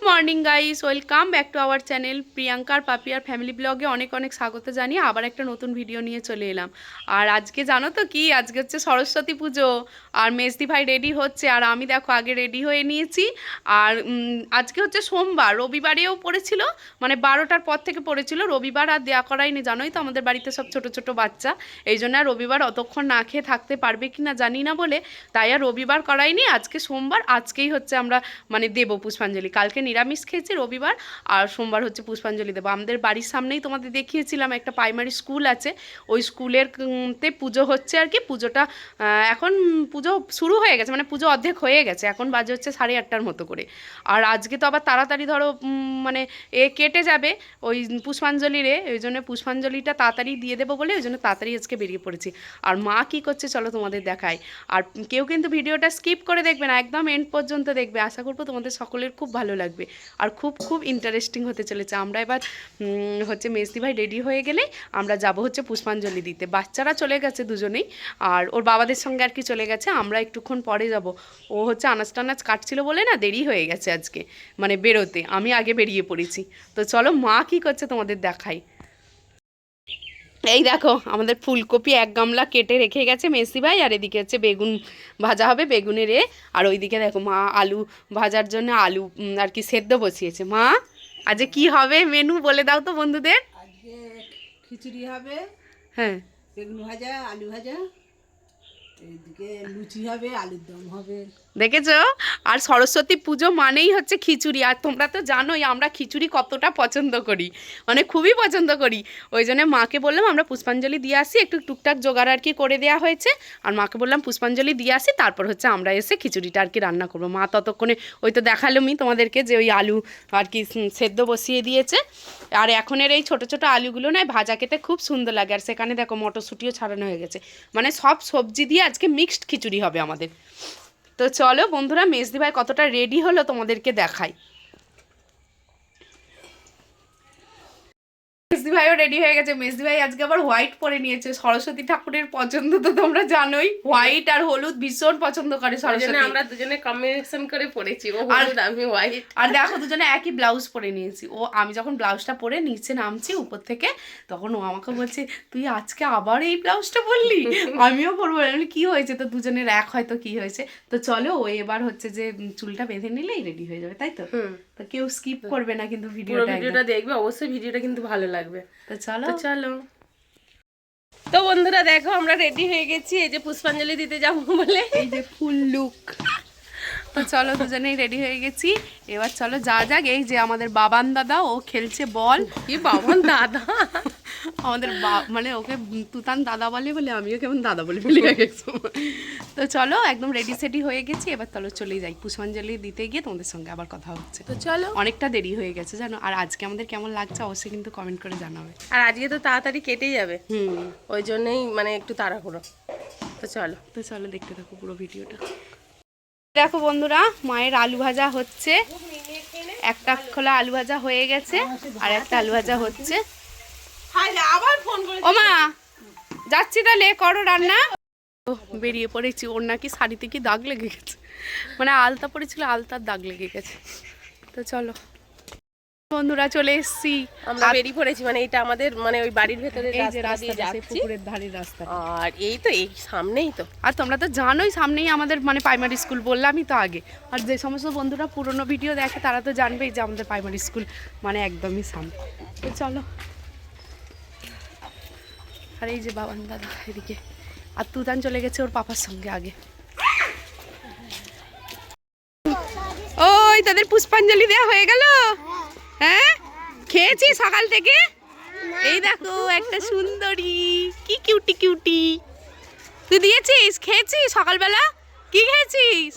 Morning guys, welcome back to our channel প্রিয়াঙ্কার পাপিয়ার family ব্লগে অনেক অনেক স্বাগত জানিয়ে আবার একটা নতুন ভিডিও নিয়ে চলে এলাম। আর আজকে জানো তো কি, আজকে হচ্ছে সরস্বতী পুজো। আর মেজদি ভাই রেডি হচ্ছে, আর আমি দেখো আগে রেডি হয়ে নিয়েছি। আর আজকে হচ্ছে সোমবার, রবিবারেও পড়েছিল, মানে 12টার পর থেকে পড়েছিল। রবিবার আর দেয়া করাইনি, জানোই তো আমাদের বাড়িতে সব ছোট ছোট বাচ্চা, এই জন্য আর রবিবার অতক্ষণ না খেয়ে থাকতে পারবে কি না জানি না বলে তাই আর রবিবার করাইনি। আজকে সোমবার, আজকেই হচ্ছে আমরা মানে দেবো পুষ্পাঞ্জলি। কালকে নিরামিষ খেয়েছি রবিবার, আর সোমবার হচ্ছে পুষ্পাঞ্জলি দেবো। আমাদের বাড়ির সামনেই তোমাদের দেখিয়েছিলাম একটা প্রাইমারি স্কুল আছে, ওই স্কুলের তে পুজো হচ্ছে আর কি। পুজোটা এখন পুজো শুরু হয়ে গেছে, মানে পুজো অর্ধেক হয়ে গেছে, এখন বাজে হচ্ছে 8:30টার মতো করে। আর আজকে তো আবার তাড়াতাড়ি ধরো মানে কেটে যাবে ওই পুষ্পাঞ্জলিরে, ওই জন্য পুষ্পাঞ্জলিটা তাড়াতাড়ি দিয়ে দেবো বলে ওই জন্য তাড়াতাড়ি আজকে বেরিয়ে পড়েছি। আর মা কী করছে চলো তোমাদের দেখায়। আর কেউ কিন্তু ভিডিওটা স্কিপ করে দেখবে না, একদম এন্ড পর্যন্ত দেখবে। আশা করবো তোমাদের সকলের খুব ভালো লাগবে আর খুব খুব ইন্টারেস্টিং হতে চলেছে। আমরা এবার হচ্ছে মেজদি ভাই রেডি হয়ে গেলে আমরা যাব হচ্ছে পুষ্পাঞ্জলি দিতে। বাচ্চারা চলে গেছে দুজনেই, আর ওর বাবাদের সঙ্গে আর কি চলে গেছে। আমরা একটুক্ষণ পরে যাব। ও হচ্ছে আনাজ টানাজ কাটছিল বলে না দেরি হয়ে গেছে আজকে মানে বেরোতে, আমি আগে বেরিয়ে পড়েছি। তো চলো মা কী করছে তোমাদের দেখাই। এই দেখো আমাদের ফুলকপি 1 গামলা কেটে রেখে গেছে মেসি ভাই, আর এদিকে হচ্ছে বেগুন ভাজা হবে, বেগুনের আর ওইদিকে দেখো মা আলু ভাজার জন্য আলু আর কি সেদ্ধ বসিয়েছে। মা আজকে কি হবে মেনু বলে দাও তো বন্ধুদের। আজকে খিচুড়ি হবে, হ্যাঁ, বেগুন ভাজা, আলু ভাজা, এদিকে লুচি হবে, আলুর দম হবে। দেখেছো? আর সরস্বতী পুজো মানেই হচ্ছে খিচুড়ি, আর তোমরা তো জানোই আমরা খিচুড়ি কতটা পছন্দ করি, মানে খুবই পছন্দ করি। ওই জন্য মাকে বললাম আমরা পুষ্পাঞ্জলি দিয়ে আসি, একটু টুকটাক জোগাড় আর কি করে দেওয়া হয়েছে। আর মাকে বললাম পুষ্পাঞ্জলি দিয়ে আসি, তারপর হচ্ছে আমরা এসে খিচুড়িটা আর কি রান্না করবো। মা ততক্ষণে ওই তো দেখালামই তোমাদেরকে যে ওই আলু আর কি সেদ্ধ বসিয়ে দিয়েছে। আর এখনের এই ছোটো ছোটো আলুগুলো নয় ভাজা খেতে খুব সুন্দর লাগে। আর সেখানে দেখো মটরশুঁটিও ছাড়ানো হয়ে গেছে, মানে সব সবজি দিয়ে আজকে মিক্সড খিচুড়ি হবে আমাদের। তো চলো বন্ধুরা মেজদি ভাই কতটা রেডি হলো তোমাদেরকে দেখাই। মেজদি ভাইও রেডি হয়ে গেছে। মেজদি ভাই আজকে আবার হোয়াইট পরে নিয়েছে, সরস্বতী ঠাকুরের পছন্দ তো তোমরা জানোই, হোয়াইট আর হলুদ ভীষণ পছন্দ করে সরস্বতী। আমরা দুজনে কম্বিনেশন করে পরেছি, ও হলুদ আমি হোয়াইট। আর দেখো দুজনে একই ব্লাউজ পরে নিয়েছি। ও আমি যখন ব্লাউজটা পরে নিচে নামছি উপর থেকে, তখন ও আমাকে বলছে তুই আজকে আবার এই ব্লাউজটা পরলি, আমিও পরবো। কি হয়েছে, তো দুজনের এক হয়তো কি হয়েছে। তো চলো ও এবার হচ্ছে যে চুলটা বেঁধে নিলেই রেডি হয়ে যাবে, তাই তো? তো কেউ স্কিপ করবে না কিন্তু ভিডিওটা দেখবে অবশ্যই, ভিডিওটা কিন্তু ভালো লাগবে। তো চলো চলো। তো বন্ধুরা দেখো আমরা রেডি হয়ে গেছি, এই যে পুষ্পাঞ্জলি দিতে যাবো বলে, এই যে ফুল লুক। তো চলো দুজনেই রেডি হয়ে গেছি, এবার চলো যা যাক। এই যে আমাদের বাবান দাদা, ও খেলছে বল। কি বাবান দাদা, আমাদের মানে ওকে তুতান দাদা বলে বলে আমিও কেমন দাদা বলে ফেলে গেছি। তো চলো একদম রেডি সেডি হয়ে গেছি, এবার চলো চলে যাই পুষ্পাঞ্জলি দিতে গিয়ে তোমাদের সঙ্গে আবার কথা হচ্ছে। তো চলো। অনেকটা দেরি হয়ে গেছে জানো, আর আজকে আমাদের কেমন লাগছে অবশ্যই কিন্তু কমেন্ট করে জানাবে। আর আজকে তো তাড়াতাড়ি কেটে যাবে, ওই জন্যই মানে একটু তাড়াহুড়ো। তো চলো। তো চলো দেখতে থাকো পুরো ভিডিওটা। দেখো বন্ধুরা মায়ের আলু ভাজা হচ্ছে, একটা খোলা আলু ভাজা হয়ে গেছে আর একটা আলু ভাজা হচ্ছে। ও মা যাচ্ছি তাহলে, করো রান্না। বেরিয়ে পড়েছি, ওর নাকি শাড়িতে কি দাগ লেগে গেছে, মানে আলতা পড়েছিল আলতার দাগ লেগে গেছে। তো চলো বন্ধুরা চলে এসছি, আমরা বেরিয়ে পড়েছি, মানে এটা আমাদের মানে ওই বাড়ির ভেতরে এই যে রাস্তা, পুকুরের ধারে রাস্তা। আর এই তো এই সামনেই তো, আর তোমরা তো জানোই সামনেই আমাদের মানে প্রাইমারি স্কুল, বললামই তো আগে। আর যে সমস্ত বন্ধুরা পুরনো ভিডিও দেখে তারা তো জানবেই যে আমাদের প্রাইমারি স্কুল মানে একদমই সামনে। তো চলো। আর এই যে বাবান দাদা এদিকে, আর তুতান চলে গেছে ওর পাপার সঙ্গে আগে। ওই তাদের পুষ্পাঞ্জলি দেওয়া হয়ে গেল। হ্যাঁ খেয়েছি সকাল থেকে। এই দেখো একটা সুন্দরী, কি কিউটি কিউটি। তুই দিয়েছিস, খেয়েছিস সকালবেলা? কি খেয়েছিস?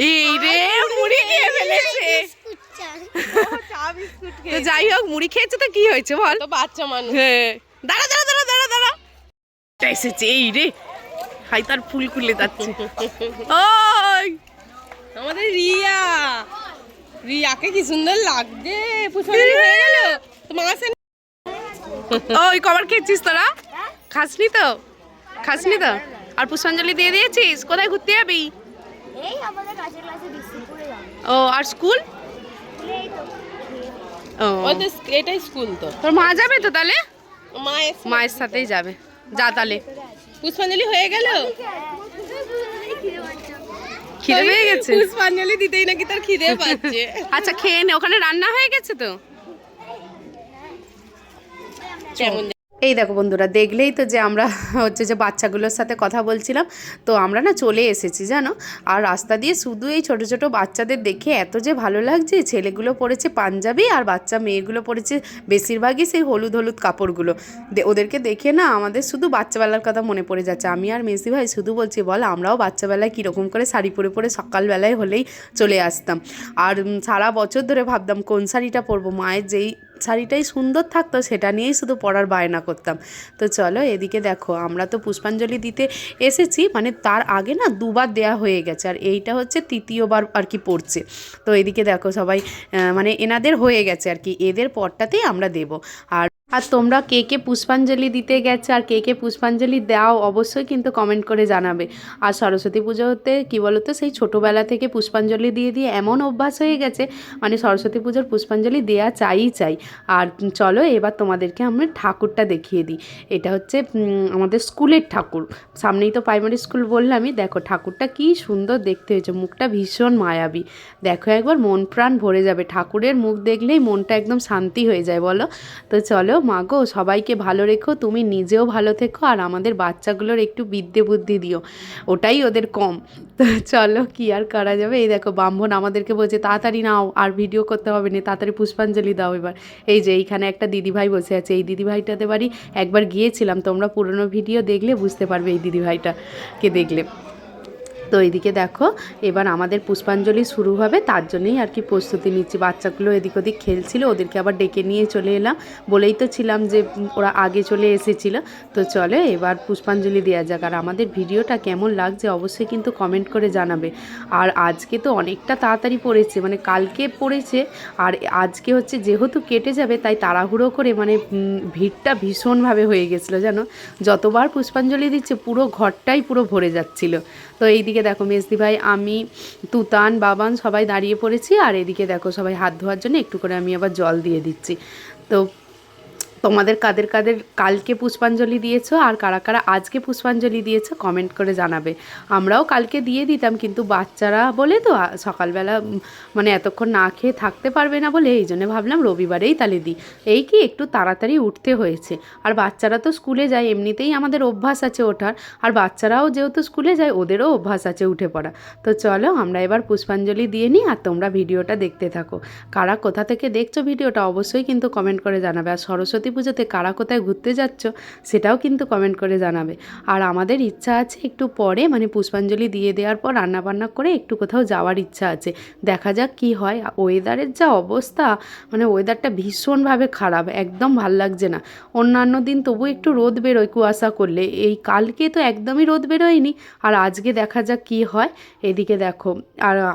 এই রে মুড়ি খেয়ে ফেলেছে। তো যাই হোক মুড়ি খেয়েছে তো কি হয়েছে বল, তো বাচ্চা মানুষ। হ্যাঁ দাঁড়া দাঁড়া দাঁড়া দাঁড়া দাঁড়া এসেছে। এই রে হাই তার ফুল খুলে যাচ্ছে। ওই আমাদের রিয়া, রিয়াকে কি সুন্দর লাগছে, পুষ্পাঞ্জলি হয়ে গেল তো মাসে। ওই কবার খেয়েছিস তোরা? খাসনি তো, খাসনি তো। আর পুষ্পাঞ্জলি দিয়ে দিয়েছিস? কোথায় ঘুরতে যাবি? এই আমাদের কাছের ক্লাসে বিসিপুরে যাব। ও আর স্কুল? ও ওই তো এটাই স্কুল তো। তোর মা যাবে তো তাহলে? মায়ের মায়ের সাথেই যাবে, যা তাহলে। পুষ্পাঞ্জলি হয়ে গেল? খিদে পেয়ে গেছে? পুষ্পাঞ্জলি দিতেই নাকি তার খিদে পাচ্ছে। আচ্ছা খেয়ে নে, ওখানে রান্না হয়ে গেছে তো। কেমন এই দেখো বন্ধুরা, দেখলেই তো যে আমরা হচ্ছে যে বাচ্চাগুলোর সাথে কথা বলছিলাম, তো আমরা না চলে এসেছি জানো। আর রাস্তা দিয়ে শুধু এই ছোট ছোট বাচ্চাদের দেখে এত যে ভালো লাগছে। ছেলেগুলো পরেছে পাঞ্জাবি আর বাচ্চা মেয়েগুলো পরেছে বেশিরভাগই সেই হলুদ হলুদ কাপড়গুলো। ওদেরকে দেখে না আমাদের শুধু বাচ্চাবেলার কথা মনে পড়ে যাচ্ছে। আমি আর মেসি ভাই শুধু বলছি, বল আমরাও বাচ্চাবেলায় কীরকম করে শাড়ি পরে পরে সকালবেলায় হলেই চলে আসতাম। আর সারা বছর ধরে ভাবতাম কোন শাড়িটা পরবো। মায়ের যেই শাড়িটাই সুন্দর থাকতো সেটা নিয়েই শুধু পরার বায়না করতাম। তো চলো এদিকে দেখো, আমরা তো পুষ্পাঞ্জলি দিতে এসেছি, মানে তার আগে না দুবার দেয়া হয়ে গেছে, আর এইটা হচ্ছে তৃতীয়বার আর কি পড়ছে। তো এদিকে দেখো সবাই মানে এনাদের হয়ে গেছে আর কি, এদের পরটাতেই আমরা দেব। আর তোমরা কে কে পুষ্পাঞ্জলি দিতে গেছে আর কে কে পুষ্পাঞ্জলি দাও অবশ্যই কিন্তু কমেন্ট করে জানাবে। আর সরস্বতী পুজোতে কী বলো তো, সেই ছোটোবেলা থেকে পুষ্পাঞ্জলি দিয়ে দিয়ে এমন অভ্যাস হয়ে গেছে, মানে সরস্বতী পুজোর পুষ্পাঞ্জলি দেয়া চাই। আর চলো এবার তোমাদেরকে আমি ঠাকুরটা দেখিয়ে দিই। এটা হচ্ছে আমাদের স্কুলের ঠাকুর, সামনেই তো প্রাইমারি স্কুল বললামই। দেখো ঠাকুরটা কি সুন্দর দেখতে হয়েছে, মুখটা ভীষণ মায়াবী। দেখো একবার মন প্রাণ ভরে যাবে, ঠাকুরের মুখ দেখলেই মনটা একদম শান্তি হয়ে যায় বলো। তো চলো মা গো, সবাইকে ভালো রেখো, তুমি নিজেও ভালো থেকো, আর আমাদের বাচ্চাগুলোর একটু বিদ্যে বুদ্ধি দিও, ওটাই ওদের কম। তো চলো কি আর করা যাবে। এই দেখো ব্রাহ্মণ আমাদেরকে বলছে তাড়াতাড়ি নাও, আর ভিডিও করতে হবে না, তাড়াতাড়ি পুষ্পাঞ্জলি দাও এবার। এই যে এইখানে একটা দিদিভাই বসে আছে, এই দিদিভাইটাতে বাড়ি একবার গিয়েছিলাম, তোমরা পুরনো ভিডিও দেখলে বুঝতে পারবে এই দিদিভাইটাকে দেখলে। তো এইদিকে দেখো এবার আমাদের পুষ্পাঞ্জলি শুরু হবে, তার জন্যই আর কি প্রস্তুতি নিচ্ছি। বাচ্চাগুলো এদিক ওদিক খেলছিল, ওদেরকে আবার ডেকে নিয়ে চলে এলাম। বলেই তো ছিলাম যে ওরা আগে চলে এসেছিলো। তো চলে এবার পুষ্পাঞ্জলি দেওয়া যাক। আর আমাদের ভিডিওটা কেমন লাগছে অবশ্যই কিন্তু কমেন্ট করে জানাবে। আর আজকে তো অনেকটা তাড়াতাড়ি পড়েছে, মানে কালকে পড়েছে, আর আজকে হচ্ছে যেহেতু কেটে যাবে তাই তাড়াহুড়ো করে, মানে ভিড়টা ভীষণভাবে হয়ে গেছিলো জানো। যতবার পুষ্পাঞ্জলি দিচ্ছে পুরো ঘরটাই পুরো ভরে যাচ্ছিলো। তো এইদিকে দেখো মেজদি ভাই, আমি, তুতান, বাবান সবাই দাঁড়িয়ে পড়েছি। আর এদিকে দেখো সবাই হাত ধোয়ার জন্য একটু করে আমি আবার জল দিয়ে দিচ্ছি। তো তোমাদের কাদের কাদের কালকে পুষ্পাঞ্জলি দিয়েছো আর কারা কারা আজকে পুষ্পাঞ্জলি দিয়েছো কমেন্ট করে জানাবে। আমরাও কালকে দিয়ে দিতাম, কিন্তু বাচ্চারা বলে তো সকালবেলা মানে এতক্ষণ না খেয়ে থাকতে পারবে না বলে এই জন্য ভাবলাম রবিবারেই তাহলে দিই। এই কি একটু তাড়াতাড়ি উঠতে হয়েছে, আর বাচ্চারা তো স্কুলে যায়, এমনিতেই আমাদের অভ্যাস আছে ওঠার, আর বাচ্চারাও যেহেতু স্কুলে যায় ওদেরও অভ্যাস আছে উঠে পড়া। তো চলো আমরা এবার পুষ্পাঞ্জলি দিয়ে নিই, আর তোমরা ভিডিওটা দেখতে থাকো। কারা কোথা থেকে দেখছো ভিডিওটা অবশ্যই কিন্তু কমেন্ট করে জানাবে। আর সরস্বতী পুজোতে কারা কোথায় ঘুরতে যাচ্ছ সেটাও কিন্তু কমেন্ট করে জানাবে। আর আমাদের ইচ্ছা আছে একটু পরে, মানে পুষ্পাঞ্জলি দিয়ে দেওয়ার পর রান্নাবান্না করে একটু কোথাও যাওয়ার ইচ্ছা আছে, দেখা যাক কি হয়। ওয়েদারের যা অবস্থা, মানে ওয়েদারটা ভীষণভাবে খারাপ, একদম ভাল লাগছে না। অন্যান্য দিন তবু একটু রোদ বেরোয় কুয়াশা করলে, এই কালকে তো একদমই রোদ বেরোয়নি। আর আজকে দেখা যাক কি হয়। এদিকে দেখো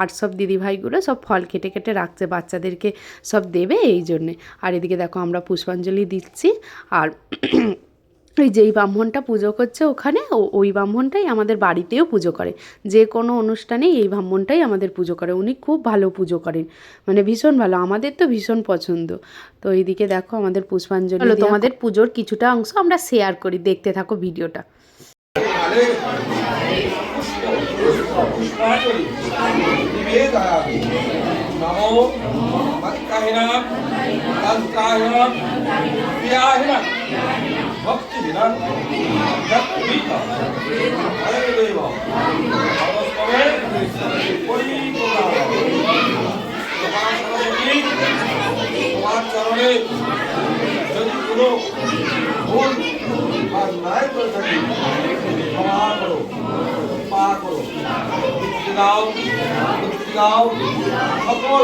আর সব দিদিভাইগুলো সব ফল কেটে কেটে রাখছে, বাচ্চাদেরকে সব দেবে এই জন্যে। আর এদিকে দেখো আমরা পুষ্পাঞ্জলি দিচ্ছি। আর ওই যেই ব্রাহ্মণটা পুজো করছে ওখানে, ওই ব্রাহ্মণটাই আমাদের বাড়িতেও পুজো করে, যে কোনো অনুষ্ঠানেই এই ব্রাহ্মণটাই আমাদের পুজো করে। উনি খুব ভালো পুজো করেন, মানে ভীষণ ভালো, আমাদের তো ভীষণ পছন্দ। তো এইদিকে দেখো আমাদের পুষ্পাঞ্জলি, তোমাদের পুজোর কিছুটা অংশ আমরা শেয়ার করি, দেখতে থাকো ভিডিওটা। नमो मत्काहिना तंत्राहिना प्रियाहिना भक्तिहिना जगदीता हरिदेव नमस्ते परिपूर्णा তোমার সরস্বতী তোমার চরণে যদি কোনো ভুল আর নাই করে থাকি ক্ষমা করো, কৃপা করো, মুক্তি দাও, মুক্তি দাও, সকল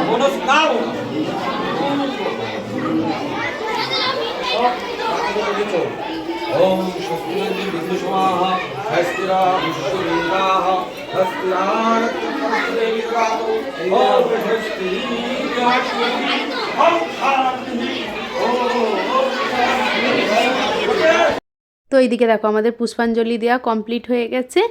মনস্কামনা ओम स्वस्ति बिंदुसमाः हस्तिरा विश्वलिंगाः हस्तिरानत्तदेविरातो ओम स्वस्ति राष्ट्रपति ओम शांति ओम তো এইদিকে দেখো আমাদের পুষ্পাঞ্জলি দেওয়া কমপ্লিট হয়ে গেছে,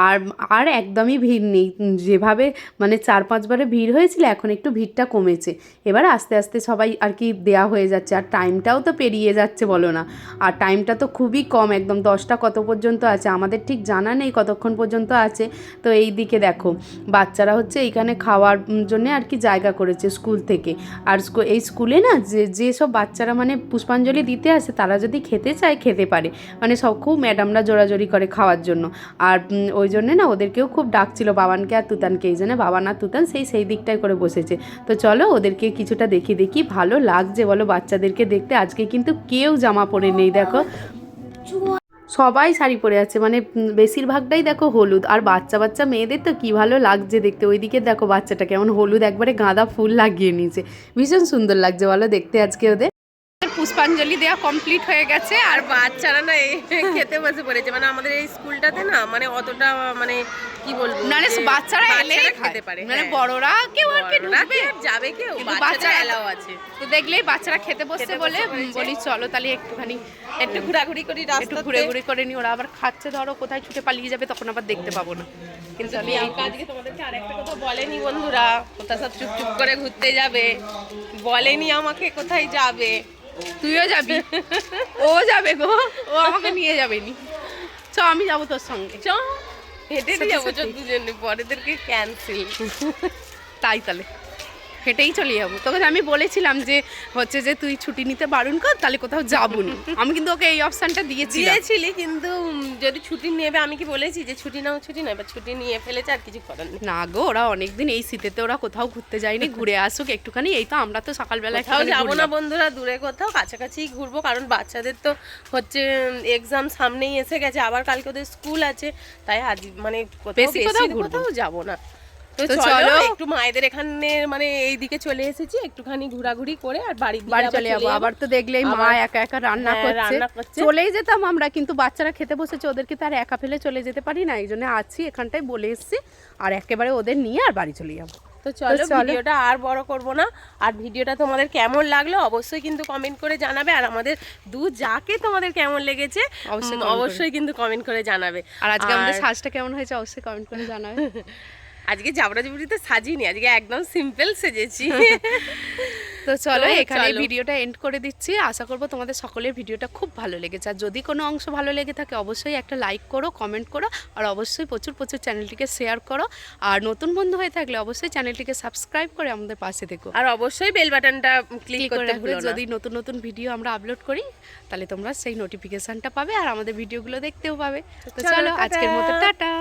আর আর একদমই ভিড় নেই। যেভাবে মানে 4-5 বারে ভিড় হয়েছিল, এখন একটু ভিড়টা কমেছে। এবার আস্তে আস্তে সবাই আর কি দেয়া হয়ে যাচ্ছে, আর টাইমটাও তো পেরিয়ে যাচ্ছে বলো না। আর টাইমটা তো খুবই কম, একদম 10টা কত পর্যন্ত আছে আমাদের ঠিক জানা নেই কতক্ষণ পর্যন্ত আছে। তো এই দিকে দেখো বাচ্চারা হচ্ছে এইখানে খাওয়ার জন্য আর কি জায়গা করেছে স্কুল থেকে। আর এই স্কুলে না যেসব বাচ্চারা মানে পুষ্পাঞ্জলি দিতে আসে, তারা যদি খেতে চায় খেতে পারে, মানে সব খুব ম্যাডামরা জোরাজোরি করে খাওয়ার জন্য। আর ওই জন্যে না ওদেরকেও খুব ডাকছিল, বাবানকে আর তুতানকে। এই জন্য বাবান আর তুতান সেই দিকটায় করে বসেছে। তো চলো ওদেরকে কিছুটা দেখি ভালো লাগছে বলো বাচ্চাদেরকে দেখতে। আজকে কিন্তু কেউ জামা পরে নেই, দেখো সবাই শাড়ি পরে আছে, মানে বেশিরভাগটাই দেখো হলুদ। আর বাচ্চা মেয়েদের তো কী ভালো লাগছে দেখতে। ওইদিকে দেখো বাচ্চাটা কেমন হলুদ একবারে গাঁদা ফুল লাগিয়ে নিয়েছে, ভীষণ সুন্দর লাগছে বলো দেখতে আজকে ওদের। পুষ্পাঞ্জলি দেওয়া কমপ্লিট হয়ে গেছে, আর বাচ্চারা না খেতে বসে পড়েছে। মানে আমাদের এই স্কুলটাতে না মানে অতটা মানে কি বলবো, মানে যে বাচ্চারা এলে খেতে পারে, মানে হ্যাঁ। বড়রা কেউ আর কি বড়রা ঢুকবে, কি আর যাবে কেউ, কিন্তু বাচ্চারা বাচ্চারা এলাও আছে। তো দেখলেই বাচ্চারা খেতে বসছে খেতে বলে বসে পড়েছে। বলি চলো তাহলে একটুখানি একটু ঘোরাঘুরি করি একটু রাস্তাতে। ঘুরে করে নি। ওরা আবার খাচ্ছে, ধরো কোথায় ছুটে পালিয়ে যাবে, তখন আবার দেখতে পাবো না। কিন্তু প্রিয়াঙ্কা আজকে তোমাদেরকে আরেকটা কথা বলেনি বন্ধুরা, কোথায় সব চুপচুপ করে ঘুরতে যাবে, বলেনি আমাকে কোথায় যাবে। তুইও যাবি? ও যাবে গো, ও আমাকে নিয়ে যাবে নি। চ আমি যাবো তোর সঙ্গে। চ হেঁটে যাবো দুজনে, পরেদেরকে ক্যান্সেল। তাই তাহলে হেঁটেই চলে যাবো। তোকে আমি বলেছিলাম যে হচ্ছে যে তুই ছুটি নিতে বারণ কর, তাহলে কোথাও যাবো না। আমি কিন্তু ওকে এই অপশানটা দিয়েছিলি, কিন্তু যদি ছুটি নেবে, আমি কি বলেছি যে ছুটি নাও, ছুটি না, এবার ছুটি নিয়ে ফেলেছে, আর কিছু করার নেই। না গো, ওরা অনেকদিন এই শীতেতে ওরা কোথাও ঘুরতে যায়নি, ঘুরে আসুক একটুখানি। এই তো আমরা তো সকালবেলা কোথাও যাবো না বন্ধুরা, দূরে কোথাও, কাছাকাছি ঘুরবো। কারণ বাচ্চাদের তো হচ্ছে এক্সাম সামনেই এসে গেছে, আবার কালকে ওদের স্কুল আছে, তাই আজ মানে বেশি কোথাও যাবো না। তো তো চলো চলো একটু মায়েদের এখানে মানে এই দিকে চলে এসেছি, একটুখানি ঘোরাঘুরি করে আর বাড়ি চলে যাবো। আবার তো দেখলেই মা একা একা রান্না করছে, চলেই যেতাম আমরা, কিন্তু বাচ্চারা খেতে বসেছে, ওদেরকে তো আর একা ফেলে চলে যেতে পারি না। এই জন্য আছি এখানটায় বলে এসেছি, আর একেবারে ওদের নিয়ে আর বাড়ি চলে যাবো। তো চলো ভিডিওটা আর বড় করব না। আর ভিডিওটা তোমাদের কেমন লাগলো অবশ্যই কিন্তু কমেন্ট করে জানাবে। আর আমাদের যাকে তোমাদের কেমন লেগেছে অবশ্যই কিন্তু কমেন্ট করে জানাবে। আর আজকে আমাদের সাজটা কেমন হয়েছে অবশ্যই কমেন্ট করে জানাবে। আজকে জাবরাজুবরিতে সাজিনি, আজকে একদম সিম্পল সেজেছি। তো চলো এখানে ভিডিওটা এন্ড করে দিচ্ছি। আশা করবো তোমাদের সকলের ভিডিওটা খুব ভালো লেগেছে। আর যদি কোনো অংশ ভালো লেগে থাকে অবশ্যই একটা লাইক করো, কমেন্ট করো, আর অবশ্যই প্রচুর চ্যানেলটিকে শেয়ার করো। আর নতুন বন্ধু হয়ে থাকলে অবশ্যই চ্যানেলটিকে সাবস্ক্রাইব করে আমাদের পাশে থেকো। আর অবশ্যই বেল বাটনটা ক্লিক করতে ভুলো না। যদি নতুন ভিডিও আমরা আপলোড করি তাহলে তোমরা সেই নোটিফিকেশনটা পাবে, আর আমাদের ভিডিওগুলো দেখতেও পাবে। তো চলো আজকের মতো টাটা।